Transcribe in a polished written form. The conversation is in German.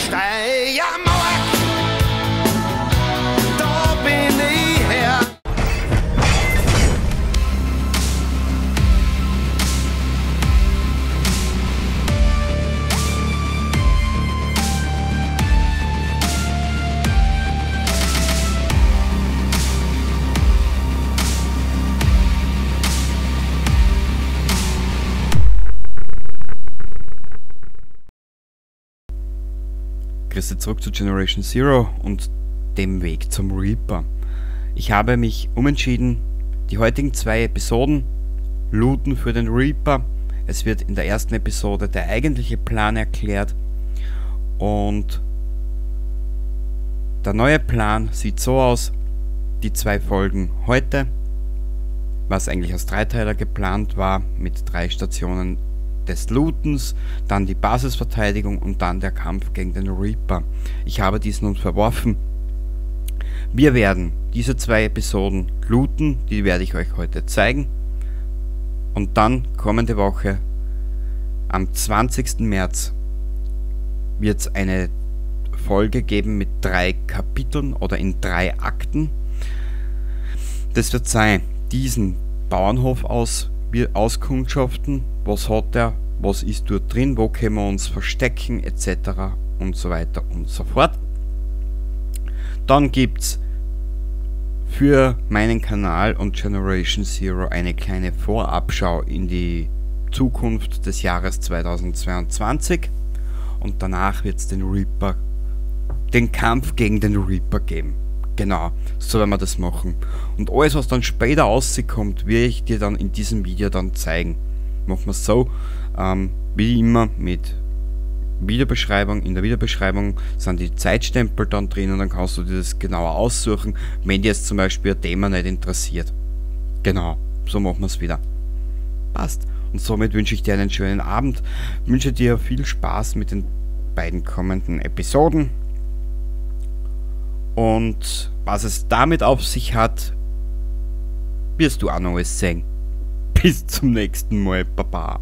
Steiermauer, da bin ich her. Grüße zurück zu Generation Zero und dem Weg zum Reaper. Ich habe mich umentschieden, die heutigen 2 Episoden looten für den Reaper. Es wird in der ersten Episode der eigentliche Plan erklärt und der neue Plan sieht so aus: die 2 Folgen heute, was eigentlich als Dreiteiler geplant war, mit 3 Stationen des Lootens, dann die Basisverteidigung und dann der Kampf gegen den Reaper. Ich habe dies nun verworfen. Wir werden diese 2 Episoden looten, die werde ich euch heute zeigen. Und dann kommende Woche, am 20. März, wird es eine Folge geben mit 3 Kapiteln oder in 3 Akten. Das wird sein, diesen Bauernhof auskundschaften, was hat er, was ist dort drin, wo können wir uns verstecken, etc. und so weiter und so fort. Dann gibt es für meinen Kanal und Generation Zero eine kleine Vorabschau in die Zukunft des Jahres 2022 und danach wird es den Kampf gegen den Reaper geben. Genau, so werden wir das machen. Und alles, was dann später rauskommt, werde ich dir dann in diesem Video dann zeigen. Machen wir es so, wie immer mit Videobeschreibung. In der Videobeschreibung sind die Zeitstempel dann drin und dann kannst du dir das genauer aussuchen, wenn dir jetzt zum Beispiel ein Thema nicht interessiert. Genau, so machen wir es wieder. Passt. Und somit wünsche ich dir einen schönen Abend, wünsche dir viel Spaß mit den beiden kommenden Episoden. Und was es damit auf sich hat, wirst du auch noch alles sehen. Bis zum nächsten Mal, Baba.